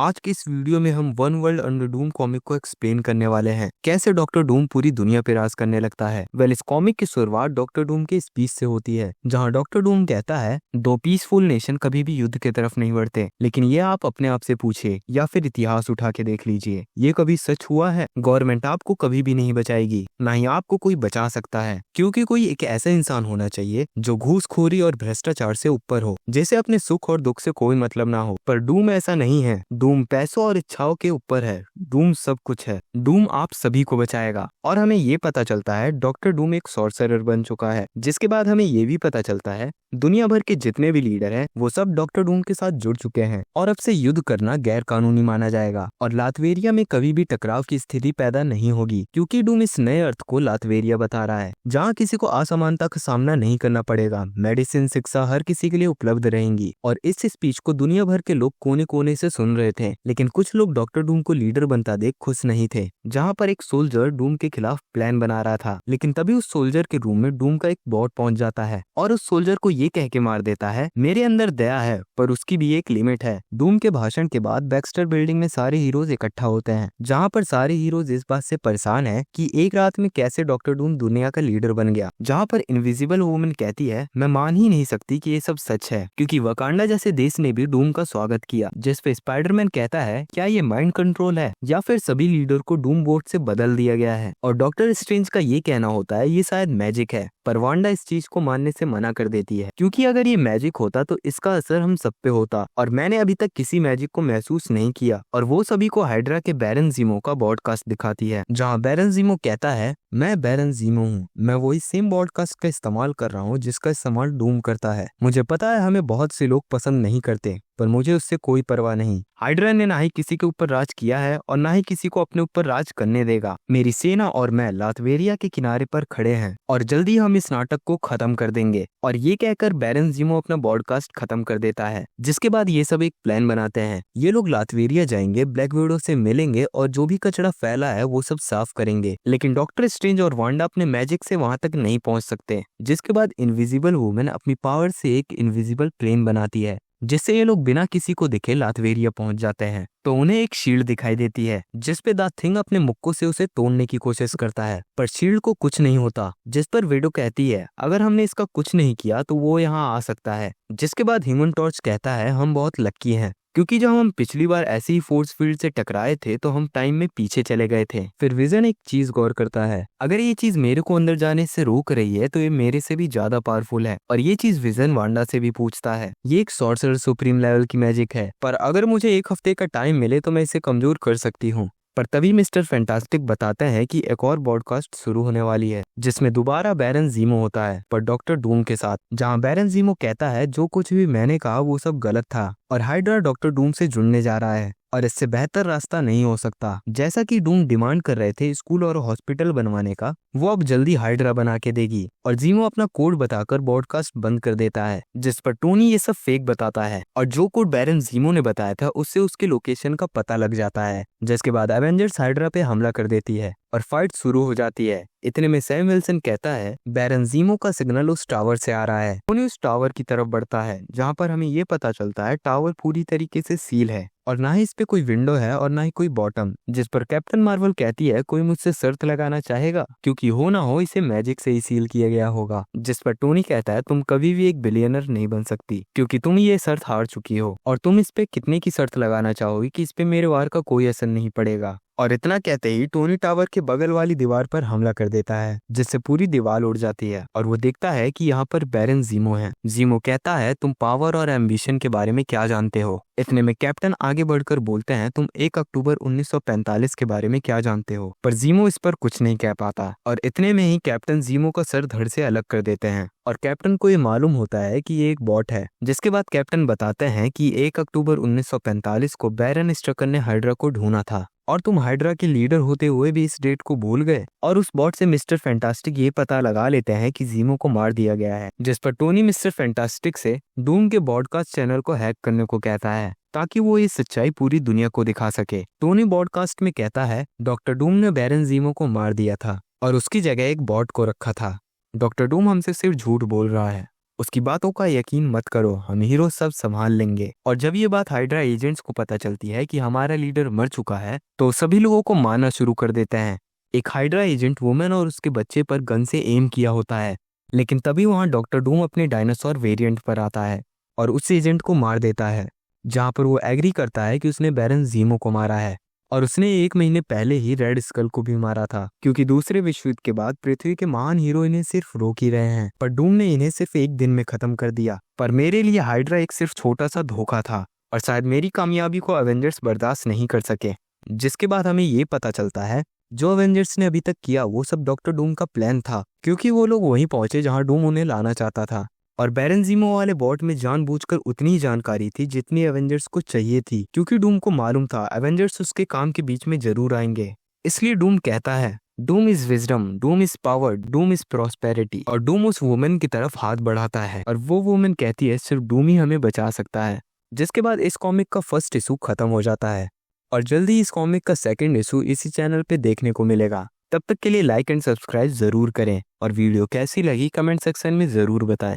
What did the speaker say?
आज के इस वीडियो में हम one world under Doom comic को एक्सप्लेन करने वाले हैं, कैसे डॉक्टर डूम पूरी दुनिया पे राज करने लगता है। इस कॉमिक की शुरुआत डॉक्टर डूम के स्पीच से होती है, जहां डॉक्टर डूम कहता है, दो पीसफुल नेशन कभी भी युद्ध की तरफ नहीं बढ़ते, लेकिन ये आप अपने आप से पूछिए या फिर इतिहास उठा के देख लीजिए, ये कभी सच हुआ है। गवर्नमेंट आपको कभी भी नहीं बचाएगी, ना ही आपको कोई बचा सकता है, क्योंकि कोई एक ऐसा इंसान होना चाहिए जो घूसखोरी और भ्रष्टाचार से ऊपर हो, जैसे अपने सुख और दुख से कोई मतलब ना हो। पर डूम ऐसा नहीं है। डूम पैसों और इच्छाओं के ऊपर है। डूम सब कुछ है। डूम आप सभी को बचाएगा। और हमें ये पता चलता है डॉक्टर डूम एक सॉर्सरर बन चुका है, जिसके बाद हमें ये भी पता चलता है दुनिया भर के जितने भी लीडर हैं वो सब डॉक्टर डूम के साथ जुड़ चुके हैं, और अब से युद्ध करना गैर कानूनी माना जाएगा और लातवेरिया में कभी भी टकराव की स्थिति पैदा नहीं होगी, क्योंकि डूम इस नए अर्थ को लातवेरिया बता रहा है, जहाँ किसी को असमानता का सामना नहीं करना पड़ेगा। मेडिसिन, शिक्षा हर किसी के लिए उपलब्ध रहेंगी। और इस स्पीच को दुनिया भर के लोग कोने कोने से सुन रहे थे, लेकिन कुछ लोग डॉक्टर डूम को लीडर बनता देख खुश नहीं थे। जहाँ पर एक सोल्जर डूम के खिलाफ प्लान बना रहा था, लेकिन तभी उस सोल्जर के रूम में डूम का एक बॉट पहुंच जाता है और उस सोल्जर को ये कह के मार देता है, मेरे अंदर दया है पर उसकी भी एक लिमिट है। डूम के भाषण के बाद बैक्स्टर बिल्डिंग में सारे हीरोज इकट्ठा होते हैं, जहाँ पर सारे हीरोज इस बात से परेशान है कि एक रात में कैसे डॉक्टर डूम दुनिया का लीडर बन गया। जहाँ पर इनविजिबल वुमन कहती है, मैं मान ही नहीं सकती कि ये सब सच है, क्योंकि वकांडा जैसे देश ने भी डूम का स्वागत किया। जिस पे स्पाइडरमैन कहता है, क्या ये माइंड कंट्रोल है या फिर सभी लीडर को डूम बोर्ड से बदल दिया गया है। और डॉक्टर स्ट्रेंज का ये कहना होता है, ये शायद मैजिक है, पर वांडा इस चीज को मानने से मना कर देती है, क्योंकि अगर ये मैजिक होता तो इसका असर हम सब पे होता, और मैंने अभी तक किसी मैजिक को महसूस नहीं किया। और वो सभी को हाइड्रा के बैरन जीमो का बॉडकास्ट दिखाती है, जहाँ बैरन जीमो कहता है, मैं बैरन जीमो हूँ, मैं वही सेम बॉडकास्ट का इस्तेमाल कर रहा हूँ जिसका इस्तेमाल डूम करता है। मुझे पता है हमें बहुत से लोग पसंद नहीं करते, पर मुझे उससे कोई परवाह नहीं। हाइड्रा ने ना ही किसी के ऊपर राज किया है और ना ही किसी को अपने ऊपर राज करने देगा। मेरी सेना और मैं लातवेरिया के किनारे पर खड़े हैं और जल्दी हम इस नाटक को खत्म कर देंगे। और ये कहकर बैरन जीमो अपना बॉडकास्ट खत्म कर देता है, जिसके बाद ये सब एक प्लान बनाते हैं। ये लोग लातवेरिया जाएंगे, ब्लैक विडो से मिलेंगे और जो भी कचरा फैला है वो सब साफ करेंगे, लेकिन डॉक्टर स्ट्रेंज और वांडा अपने मैजिक से वहां तक नहीं पहुंच सकते। जिसके बाद इनविजिबल वुमन अपनी पावर से एक इनविजिबल प्लेन बनाती है, जिससे ये लोग बिना किसी को दिखे लातवेरिया पहुंच जाते हैं। तो उन्हें एक शील्ड दिखाई देती है, जिस पे द थिंग अपने मुक्कों से उसे तोड़ने की कोशिश करता है, पर शील्ड को कुछ नहीं होता। जिस पर विडो कहती है, अगर हमने इसका कुछ नहीं किया तो वो यहाँ आ सकता है। जिसके बाद ह्यूमन टॉर्च कहता है, हम बहुत लक्की हैं, क्योंकि जब हम पिछली बार ऐसे ही फोर्स फील्ड से टकराए थे तो हम टाइम में पीछे चले गए थे। फिर विजन एक चीज गौर करता है, अगर ये चीज मेरे को अंदर जाने से रोक रही है तो ये मेरे से भी ज्यादा पावरफुल है। और ये चीज विजन वांडा से भी पूछता है, ये एक सॉर्सरर सुप्रीम लेवल की मैजिक है, पर अगर मुझे एक हफ्ते का टाइम मिले तो मैं इसे कमजोर कर सकती हूँ। पर तभी मिस्टर फैंटास्टिक बताते हैं कि एक और पॉडकास्ट शुरू होने वाली है, जिसमें दोबारा बैरन जीमो होता है, पर डॉक्टर डूम के साथ, जहां बैरन जीमो कहता है, जो कुछ भी मैंने कहा वो सब गलत था और हाइड्रा डॉक्टर डूम से जुड़ने जा रहा है और इससे बेहतर रास्ता नहीं हो सकता। जैसा कि डूम डिमांड कर रहे थे स्कूल और हॉस्पिटल बनवाने का, वो अब जल्दी हाइड्रा बना के देगी। और जीमो अपना कोड बताकर बॉडकास्ट बंद कर देता है, जिस पर टोनी ये सब फेक बताता है और जो कोड बैरन जीमो ने बताया था उससे उसके लोकेशन का पता लग जाता है। जिसके बाद एवेंजर्स हाइड्रा पे हमला कर देती है और फाइट शुरू हो जाती है। इतने में सैम विल्सन कहता है, बैरन जीमो का सिग्नल उस टावर से आ रहा है। टोनी उस टावर की तरफ बढ़ता है, जहाँ पर हमें ये पता चलता है टावर पूरी तरीके से सील है और ना ही इस पे कोई विंडो है और ना ही कोई बॉटम। जिस पर कैप्टन मार्वल कहती है, कोई मुझसे शर्त लगाना चाहेगा, क्योंकि हो ना हो इसे मैजिक से ही सील किया गया होगा। जिस पर टोनी कहता है, तुम कभी भी एक बिलियनर नहीं बन सकती, क्योंकि तुम ये शर्त हार चुकी हो, और तुम इस पे कितने की शर्त लगाना चाहोगी कि इस पे मेरे वार का कोई असर नहीं पड़ेगा। और इतना कहते ही टोनी टावर के बगल वाली दीवार पर हमला कर देता है, जिससे पूरी दीवार उड़ जाती है और वो देखता है कि यहाँ पर बैरन जीमो है। जीमो कहता है, तुम पावर और एम्बिशन के बारे में क्या जानते हो। इतने में कैप्टन आगे बढ़कर बोलते हैं, तुम 1 अक्टूबर 1945 के बारे में क्या जानते हो। पर जीमो इस पर कुछ नहीं कह पाता और इतने में ही कैप्टन जीमो का सर धड़ से अलग कर देते हैं और कैप्टन को ये मालूम होता है कि ये एक बॉट है। जिसके बाद कैप्टन बताते हैं कि 1 अक्टूबर 1945 को बैरन स्ट्रकर ने हाइड्रा को ढूंढा था और तुम हाइड्रा के लीडर होते हुए भी इस डेट को भूल गए। और उस बॉट से मिस्टर फैंटास्टिक ये पता लगा लेते हैं कि जीमो को मार दिया गया है। जिस पर टोनी मिस्टर फैंटास्टिक से डूम के बॉडकास्ट चैनल को हैक करने को कहता है, ताकि वो ये सच्चाई पूरी दुनिया को दिखा सके। टोनी बॉडकास्ट में कहता है, डॉक्टर डूम ने बैरन जीमो को मार दिया था और उसकी जगह एक बॉट को रखा था। डॉक्टर डूम हमसे सिर्फ झूठ बोल रहा है, उसकी बातों का यकीन मत करो, हम हीरो सब संभाल लेंगे। और जब ये बात हाइड्रा एजेंट्स को पता चलती है कि हमारा लीडर मर चुका है तो सभी लोगों को मारना शुरू कर देते हैं। एक हाइड्रा एजेंट वुमेन और उसके बच्चे पर गन से एम किया होता है, लेकिन तभी वहां डॉक्टर डूम अपने डायनासोर वेरिएंट पर आता है और उस एजेंट को मार देता है, जहां पर वो एग्री करता है कि उसने बैरन जीमो को मारा है और उसने 1 महीने पहले ही रेड स्कल को भी मारा था, क्योंकि दूसरे विश्व युद्ध के बाद पृथ्वी के महान हीरो इन्हें सिर्फ रोक ही रहे हैं, पर डूम ने इन्हें सिर्फ 1 दिन में खत्म कर दिया। पर मेरे लिए हाइड्रा एक सिर्फ छोटा सा धोखा था और शायद मेरी कामयाबी को अवेंजर्स बर्दाश्त नहीं कर सके। जिसके बाद हमें ये पता चलता है जो अवेंजर्स ने अभी तक किया वो सब डॉक्टर डूम का प्लान था, क्योंकि वो लोग वहीं पहुंचे जहां डूम उन्हें लाना चाहता था। और बैरन जीमो वाले बॉट में जानबूझकर उतनी ही जानकारी थी जितनी एवेंजर्स को चाहिए थी, क्योंकि डूम को मालूम था एवेंजर्स उसके काम के बीच में जरूर आएंगे। इसलिए डूम कहता है doom is wisdom, doom is power, doom is prosperity. और डूम उस वुमेन की तरफ हाथ बढ़ाता है और वो वुमेन कहती है सिर्फ डूम ही हमें बचा सकता है। जिसके बाद इस कॉमिक का फर्स्ट इशू खत्म हो जाता है और जल्दी इस कॉमिक का सेकंड इशू इसी चैनल पे देखने को मिलेगा। तब तक के लिए लाइक एंड सब्सक्राइब जरूर करें और वीडियो कैसी लगी कमेंट सेक्शन में जरूर बताएं।